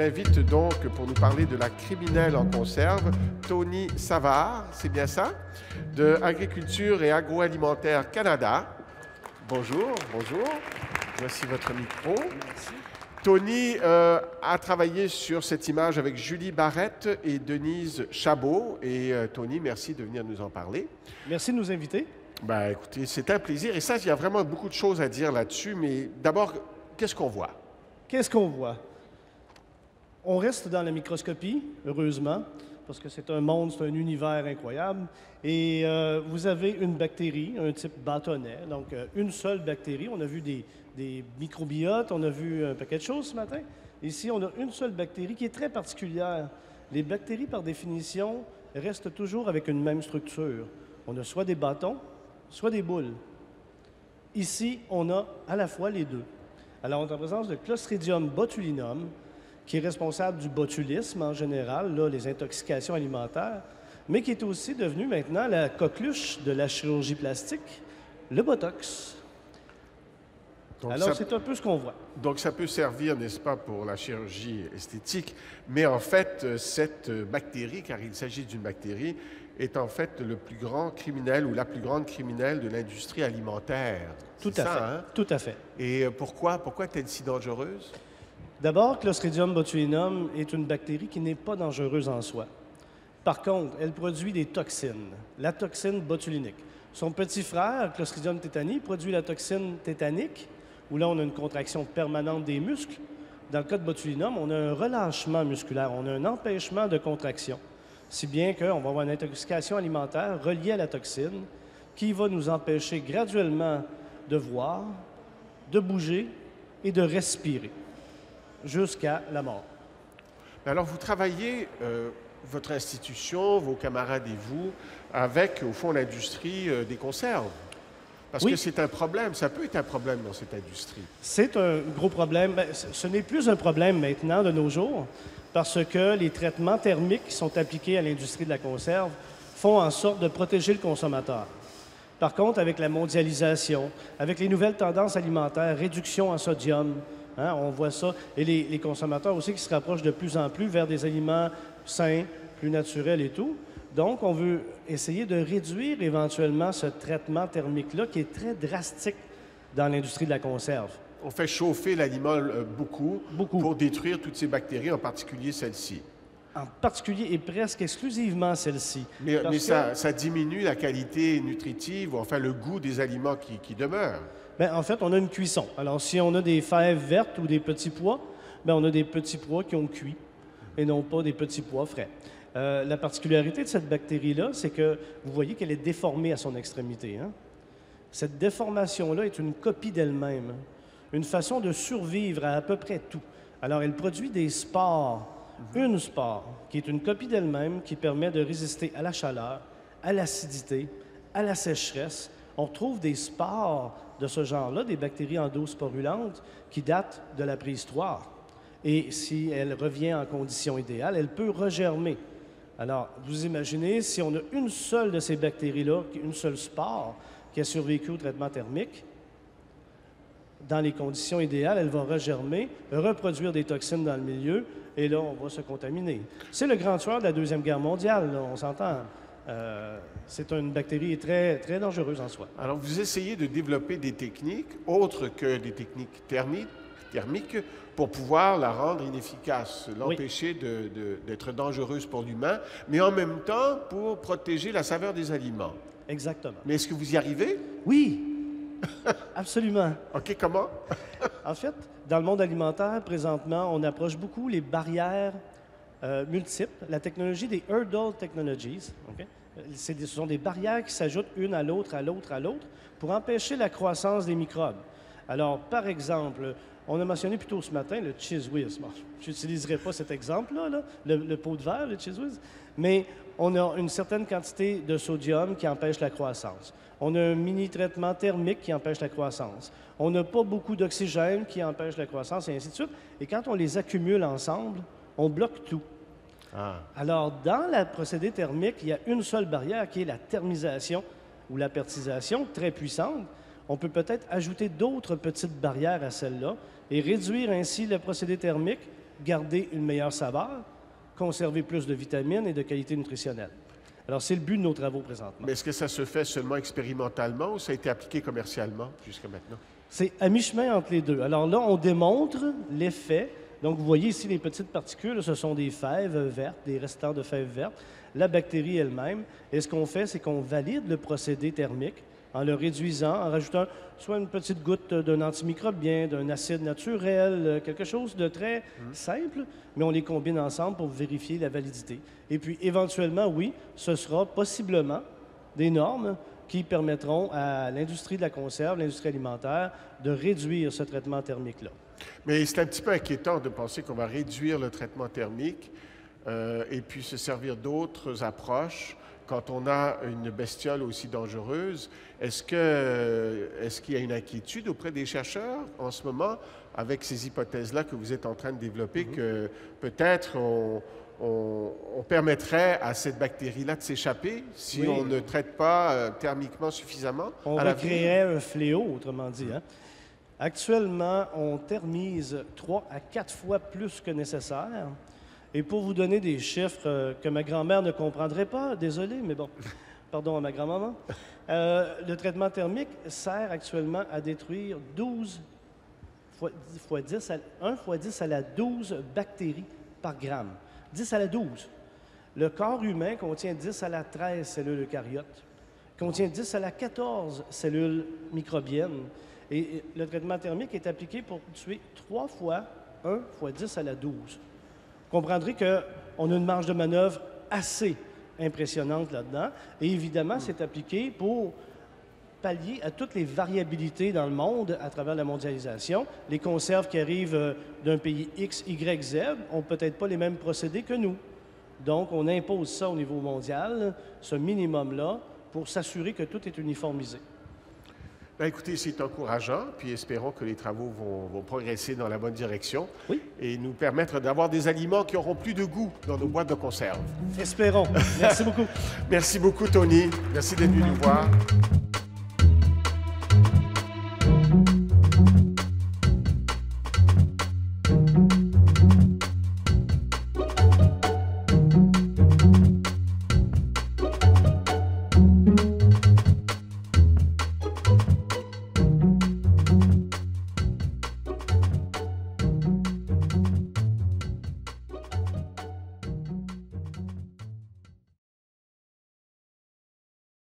J'invite donc pour nous parler de la criminelle en conserve, Tony Savard, c'est bien ça, de Agriculture et Agroalimentaire Canada. Bonjour, bonjour. Voici votre micro. Merci. Tony a travaillé sur cette image avec Julie Barrette et Denise Chabot. Et Tony, merci de venir nous en parler. Merci de nous inviter. Ben, écoutez, c'est un plaisir. Et ça, il y a vraiment beaucoup de choses à dire là-dessus. Mais d'abord, qu'est-ce qu'on voit? Qu'est-ce qu'on voit? On reste dans la microscopie, heureusement, parce que c'est un monde, c'est un univers incroyable. Et vous avez une bactérie, un type bâtonnet, donc une seule bactérie. On a vu des microbiotes, on a vu un paquet de choses ce matin. Ici, on a une seule bactérie qui est très particulière. Les bactéries, par définition, restent toujours avec une même structure. On a soit des bâtons, soit des boules. Ici, on a à la fois les deux. Alors, on est en présence de Clostridium botulinum, qui est responsable du botulisme en général, là, les intoxications alimentaires, mais qui est aussi devenu maintenant la coqueluche de la chirurgie plastique, le Botox. Donc, alors, c'est un peu ce qu'on voit. Donc, ça peut servir, n'est-ce pas, pour la chirurgie esthétique, mais en fait, cette bactérie, car il s'agit d'une bactérie, est en fait le plus grand criminel ou la plus grande criminelle de l'industrie alimentaire. Tout à fait. Hein? Tout à fait. Et pourquoi est-elle si dangereuse? D'abord, Clostridium botulinum est une bactérie qui n'est pas dangereuse en soi. Par contre, elle produit des toxines, la toxine botulinique. Son petit frère, Clostridium tetani, produit la toxine tétanique, où là, on a une contraction permanente des muscles. Dans le cas de botulinum, on a un relâchement musculaire, on a un empêchement de contraction. Si bien qu'on va avoir une intoxication alimentaire reliée à la toxine qui va nous empêcher graduellement de voir, de bouger et de respirer jusqu'à la mort. Alors, vous travaillez, votre institution, vos camarades et vous, avec, au fond, l'industrie des conserves. Parce que c'est un problème, ça peut être un problème dans cette industrie. C'est un gros problème. Bien, ce n'est plus un problème maintenant de nos jours, parce que les traitements thermiques qui sont appliqués à l'industrie de la conserve font en sorte de protéger le consommateur. Par contre, avec la mondialisation, avec les nouvelles tendances alimentaires, réduction en sodium, hein, on voit ça, et les consommateurs aussi qui se rapprochent de plus en plus vers des aliments sains, plus naturels et tout. Donc, on veut essayer de réduire éventuellement ce traitement thermique-là qui est très drastique dans l'industrie de la conserve. On fait chauffer l'aliment beaucoup Beaucoup pour détruire toutes ces bactéries, en particulier celles-ci. En particulier et presque exclusivement celle-ci. Mais ça diminue la qualité nutritive, ou enfin le goût des aliments qui demeurent. Bien, en fait, on a une cuisson. Alors, si on a des fèves vertes ou des petits pois, bien, on a des petits pois qui ont cuit et non pas des petits pois frais. La particularité de cette bactérie-là, c'est que vous voyez qu'elle est déformée à son extrémité. Hein? Cette déformation-là est une copie d'elle-même, une façon de survivre à peu près tout. Alors, elle produit des spores, une spore, qui est une copie d'elle-même, qui permet de résister à la chaleur, à l'acidité, à la sécheresse. On retrouve des spores de ce genre-là, des bactéries endosporulentes, qui datent de la préhistoire. Et si elle revient en condition idéale, elle peut regermer. Alors, vous imaginez, si on a une seule de ces bactéries-là, une seule spore, qui a survécu au traitement thermique, dans les conditions idéales, elle va regermer, reproduire des toxines dans le milieu, et là, on va se contaminer. C'est le grand tueur de la Deuxième Guerre mondiale, là, on s'entend. C'est une bactérie très, très dangereuse en soi. Alors, vous essayez de développer des techniques autres que des techniques thermiques pour pouvoir la rendre inefficace, l'empêcher d'être dangereuse pour l'humain, mais en même temps pour protéger la saveur des aliments. Exactement. Mais est-ce que vous y arrivez? Oui, absolument. OK, comment? En fait, dans le monde alimentaire, présentement, on approche beaucoup les barrières multiples, la technologie des Hurdle Technologies. Okay? Ce sont des barrières qui s'ajoutent une à l'autre, à l'autre, à l'autre, pour empêcher la croissance des microbes. Alors, par exemple, on a mentionné plus tôt ce matin le Cheez Whiz. Bon, je n'utiliserai pas cet exemple-là, le pot de verre, le Cheez Whiz, mais on a une certaine quantité de sodium qui empêche la croissance. On a un mini-traitement thermique qui empêche la croissance. On n'a pas beaucoup d'oxygène qui empêche la croissance, et ainsi de suite. Et quand on les accumule ensemble, on bloque tout. Ah. Alors, dans le procédé thermique, il y a une seule barrière qui est la thermisation ou la pertisation, très puissante. On peut peut-être ajouter d'autres petites barrières à celle-là et réduire ainsi le procédé thermique garder une meilleure saveur, conserver plus de vitamines et de qualité nutritionnelle. Alors, c'est le but de nos travaux présentement. Mais est-ce que ça se fait seulement expérimentalement ou ça a été appliqué commercialement jusqu'à maintenant? C'est à mi-chemin entre les deux. Alors là, on démontre l'effet. Donc, vous voyez ici les petites particules, ce sont des fèves vertes, des restants de fèves vertes, la bactérie elle-même. Et ce qu'on fait, c'est qu'on valide le procédé thermique en le réduisant, en rajoutant soit une petite goutte d'un antimicrobien, d'un acide naturel, quelque chose de très simple, mais on les combine ensemble pour vérifier la validité. Et puis, éventuellement, oui, ce sera possiblement des normes qui permettront à l'industrie de la conserve, l'industrie alimentaire, de réduire ce traitement thermique-là. Mais c'est un petit peu inquiétant de penser qu'on va réduire le traitement thermique et puis se servir d'autres approches quand on a une bestiole aussi dangereuse. Est-ce qu'il y a une inquiétude auprès des chercheurs en ce moment avec ces hypothèses-là que vous êtes en train de développer, que peut-être on permettrait à cette bactérie-là de s'échapper si on ne traite pas thermiquement suffisamment? On recréerait un fléau, autrement dit. Hein? Actuellement, on thermise 3 à 4 fois plus que nécessaire. Et pour vous donner des chiffres que ma grand-mère ne comprendrait pas, désolé, mais bon, pardon à ma grand-maman, le traitement thermique sert actuellement à détruire 1 fois 10 à la 12 bactéries par gramme. 10 à la 12. Le corps humain contient 10 à la 13 cellules eucaryotes, contient 10 à la 14 cellules microbiennes. Et le traitement thermique est appliqué pour tuer 3 fois 1 fois 10 à la 12. Vous comprendrez qu'on a une marge de manœuvre assez impressionnante là-dedans. Et évidemment, c'est appliqué pour pallier à toutes les variabilités dans le monde à travers la mondialisation. Les conserves qui arrivent d'un pays X, Y, Z n'ont peut-être pas les mêmes procédés que nous. Donc, on impose ça au niveau mondial, ce minimum-là, pour s'assurer que tout est uniformisé. Bien, écoutez, c'est encourageant, puis espérons que les travaux vont progresser dans la bonne direction et nous permettre d'avoir des aliments qui auront plus de goût dans nos boîtes de conserve. Espérons. Merci beaucoup. Merci beaucoup, Tony. Merci d'être venu nous voir.